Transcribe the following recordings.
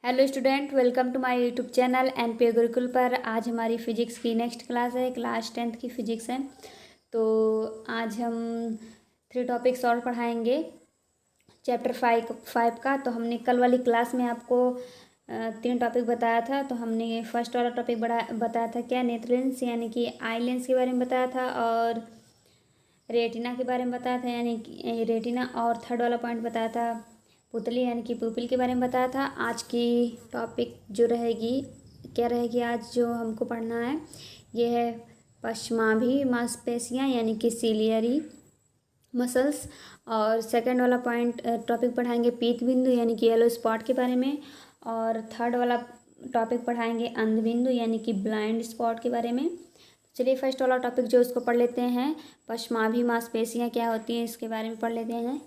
Hello student, welcome to my YouTube channel NPA Gurukul पर। आज हमारी फिजिक्स की नेक्स्ट क्लास है, क्लास 10th की फिजिक्स है। तो आज हम 3 टॉपिक्स और पढ़ाएंगे चैप्टर 5 का। तो हमने कल वाली क्लास में आपको 3 टॉपिक बताया था। तो हमने फर्स्ट वाला टॉपिक बताया था क्या, नेत्र लेंस यानी कि आई लेंस के बारे में बताया था, और रेटिना के बारे में बताया था यानी कि रेटिना, और थर्ड वाला पॉइंट बताया था पुतली यानी कि पुपिल के बारे में बताया था। आज की टॉपिक जो रहेगी, क्या रहेगी आज जो हमको पढ़ना है, ये है पश्चमाभी मांसपेशियाँ यानी कि सिलियरी मसल्स। और सेकंड वाला पॉइंट टॉपिक पढ़ाएंगे पीत बिंदु यानी कि येलो स्पॉट के बारे में। और थर्ड वाला टॉपिक पढ़ाएंगे अंध बिंदु यानी कि ब्लाइंड स्पॉट के बारे में। चलिए फर्स्ट वाला टॉपिक जो उसको पढ़ लेते हैं, पश्चमाभी मांसपेशियाँ क्या होती हैं इसके बारे में पढ़ लेते हैं।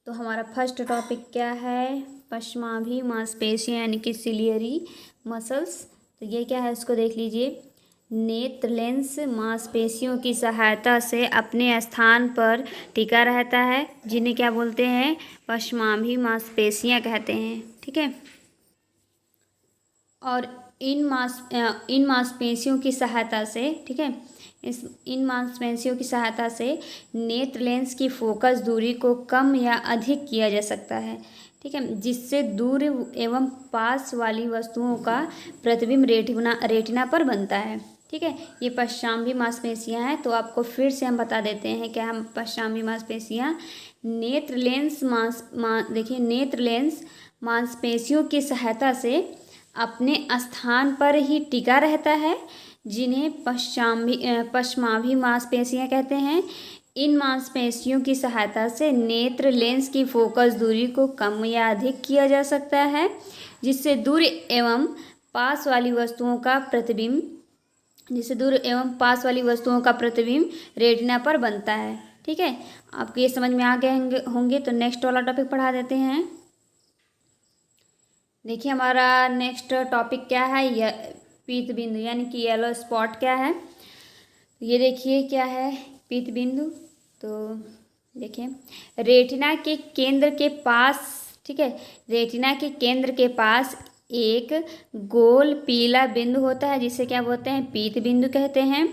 तो हमारा फर्स्ट टॉपिक क्या है, पश्चमाभी मांसपेशियाँ यानी कि सिलियरी मसल्स। तो ये क्या है उसको देख लीजिए। नेत्र लेंस मांसपेशियों की सहायता से अपने स्थान पर टिका रहता है, जिन्हें क्या बोलते हैं, पश्चमाभी मांसपेशियाँ कहते हैं। ठीक है। और इन मांसपेशियों की सहायता से, ठीक है, इन मांसपेशियों की सहायता से नेत्र लेंस की फोकस दूरी को कम या अधिक किया जा सकता है। ठीक है, जिससे दूर एवं पास वाली वस्तुओं का प्रतिबिंब रेटिना पर बनता है। ठीक है, ये पश्चमाभी मांसपेशियाँ हैं। तो आपको फिर से हम बता देते हैं क्या हम पश्चमाभी मांसपेशियाँ, नेत्र लेंस देखिए, नेत्र लेंस मांसपेशियों की सहायता से अपने स्थान पर ही टिका रहता है, जिन्हें पश्चमाभी मांसपेशियाँ कहते हैं। इन मांसपेशियों की सहायता से नेत्र लेंस की फोकस दूरी को कम या अधिक किया जा सकता है, जिससे दूर एवं पास वाली वस्तुओं का प्रतिबिंब रेटिना पर बनता है। ठीक है, आपको ये समझ में आ गए होंगे। तो नेक्स्ट वाला टॉपिक पढ़ा देते हैं। देखिए हमारा नेक्स्ट टॉपिक क्या है, पीत बिंदु यानी कि येलो स्पॉट क्या है। ये देखिए क्या है पीत बिंदु। तो देखिए रेटिना के केंद्र के पास, ठीक है, रेटिना के केंद्र के पास एक गोल पीला बिंदु होता है, जिसे क्या बोलते हैं, पीत बिंदु कहते हैं।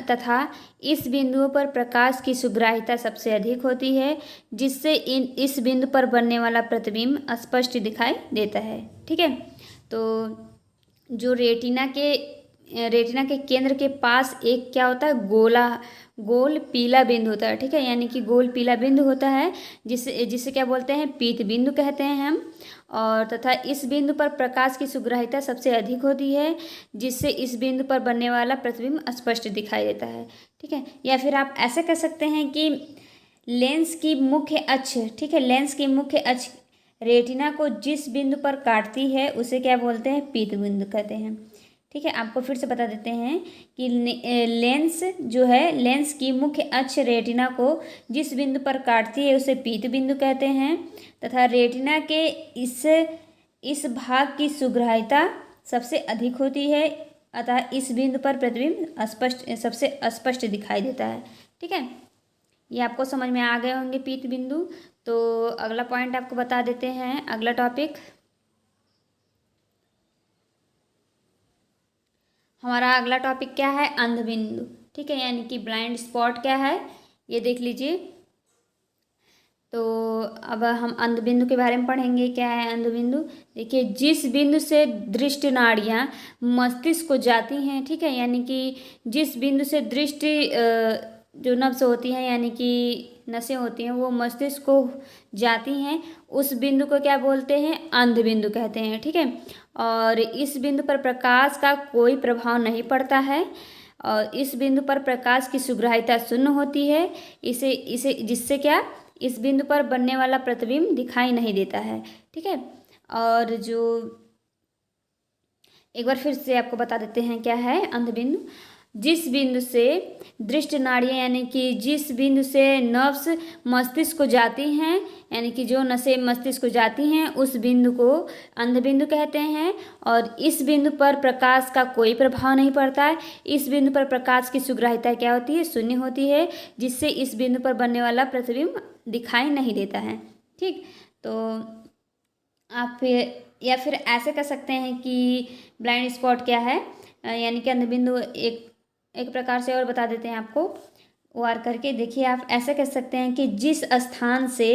तथा इस बिंदुओं पर प्रकाश की सुग्राह्यता सबसे अधिक होती है, जिससे इस बिंदु पर बनने वाला प्रतिबिंब स्पष्ट दिखाई देता है। ठीक है, तो जो रेटिना के केंद्र के पास एक क्या होता है, गोल पीला बिंदु होता है। ठीक है, यानी कि गोल पीला बिंदु होता है, जिसे क्या बोलते हैं, पीत बिंदु कहते हैं हम। और तथा इस बिंदु पर प्रकाश की सुग्राह्यता सबसे अधिक होती है, जिससे इस बिंदु पर बनने वाला प्रतिबिंब स्पष्ट दिखाई देता है। ठीक है, या फिर आप ऐसे कह सकते हैं कि लेंस की मुख्य अक्ष, ठीक है, लेंस की मुख्य अक्ष रेटिना को जिस बिंदु पर काटती है उसे क्या बोलते हैं, पीत बिंदु कहते हैं। ठीक है, आपको फिर से बता देते हैं कि लेंस जो है, लेंस की मुख्य अक्ष रेटिना को जिस बिंदु पर काटती है उसे पीत बिंदु कहते हैं। तथा रेटिना के इस भाग की सुग्राह्यता सबसे अधिक होती है, अतः इस बिंदु पर प्रतिबिंब सबसे स्पष्ट दिखाई देता है। ठीक है, ये आपको समझ में आ गए होंगे पीत बिंदु। तो अगला पॉइंट आपको बता देते हैं, अगला टॉपिक हमारा अगला टॉपिक क्या है, अंध बिंदु। ठीक है, यानी कि ब्लाइंड स्पॉट क्या है, ये देख लीजिए। तो अब हम अंध बिंदु के बारे में पढ़ेंगे। क्या है अंध बिंदु, देखिए, जिस बिंदु से दृष्टि नाड़ियाँ मस्तिष्क को जाती हैं, ठीक है, यानी कि जिस बिंदु से दृष्टि जो नब्ज होती हैं यानी कि नसें होती हैं वो मस्तिष्क को जाती हैं, उस बिंदु को क्या बोलते हैं, अंध बिंदु कहते हैं। ठीक है, और इस बिंदु पर प्रकाश का कोई प्रभाव नहीं पड़ता है, और इस बिंदु पर प्रकाश की सुग्राह्यता शून्य होती है, जिससे क्या, इस बिंदु पर बनने वाला प्रतिबिंब दिखाई नहीं देता है। ठीक है, और जो एक बार फिर से आपको बता देते हैं क्या है अंध बिंदु। जिस बिंदु से दृष्टि नाड़ियाँ यानी कि जिस बिंदु से नर्व्स मस्तिष्क को जाती हैं, यानी कि जो नसें मस्तिष्क को जाती हैं, उस बिंदु को अंध बिंदु कहते हैं। और इस बिंदु पर प्रकाश का कोई प्रभाव नहीं पड़ता है, इस बिंदु पर प्रकाश की सुग्राह्यता क्या होती है, शून्य होती है, जिससे इस बिंदु पर बनने वाला प्रतिबिंब दिखाई नहीं देता है। ठीक, तो आप या फिर ऐसे कर सकते हैं कि ब्लाइंड स्पॉट क्या है, यानी कि अंधबिंदु एक प्रकार से और बता देते हैं आपको वार करके। देखिए, आप ऐसे कह सकते हैं कि जिस स्थान से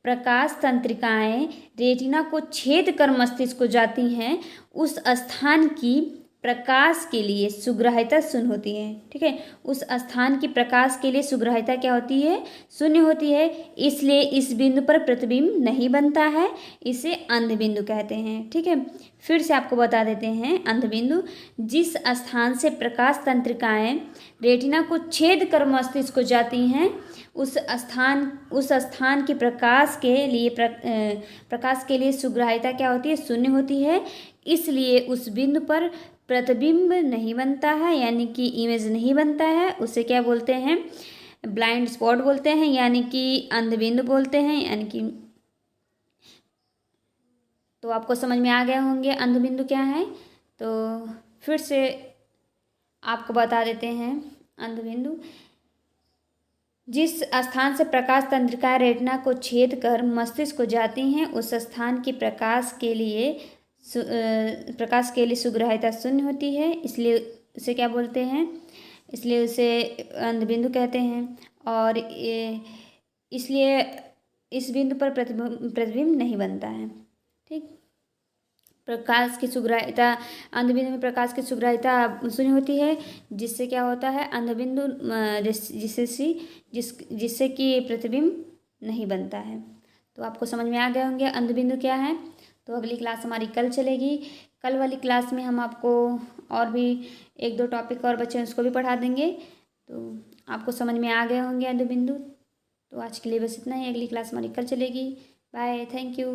प्रकाश तंत्रिकाएं रेटिना को छेद कर मस्तिष्क को जाती हैं, उस स्थान की प्रकाश के लिए सुग्राह्यता शून्य होती है। ठीक है, उस स्थान की प्रकाश के लिए सुग्राह्यता क्या होती है? शून्य होती है। इसलिए इस बिंदु पर प्रतिबिंब नहीं बनता है, इसे अंधबिंदु कहते हैं। ठीक है, फिर से आपको बता देते हैं अंधबिंदु, जिस स्थान से प्रकाश तंत्रिकाएं रेटिना को छेद कर मस्तिष्क को जाती हैं, उस स्थान की प्रकाश के लिए सुग्राह्यता क्या होती है? शून्य होती है। इसलिए उस बिंदु पर प्रतिबिंब नहीं बनता है, यानी कि इमेज नहीं बनता है। उसे क्या बोलते हैं? ब्लाइंड स्पॉट बोलते हैं, यानी कि अंधबिंदु बोलते हैं, यानी कि। तो आपको समझ में आ गए होंगे अंधबिंदु क्या है। तो फिर से आपको बता देते हैं अंधबिंदु, जिस स्थान से प्रकाश तंत्रिकाएं रेटिना को छेद कर मस्तिष्क को जाती हैं, उस स्थान की प्रकाश के लिए सुग्राह्यता शून्य होती है। इसलिए उसे क्या बोलते हैं? इसलिए उसे अंधबिंदु कहते हैं। और इसलिए इस बिंदु पर प्रतिबिंब नहीं बनता है। ठीक, प्रकाश की सुग्राह्यता, अंधबिंदु में प्रकाश की सुग्राह्यता शून्य होती है, जिससे क्या होता है? अंधबिंदु जिससे कि प्रतिबिंब नहीं बनता है। तो आपको समझ में आ गए होंगे अंधबिंदु क्या है। तो अगली क्लास हमारी कल चलेगी। कल वाली क्लास में हम आपको और भी 1-2 टॉपिक और बच्चे उसको भी पढ़ा देंगे। तो आपको समझ में आ गए होंगे अंधबिंदु। तो आज के लिए बस इतना ही। अगली क्लास हमारी कल चलेगी। Bye, thank you.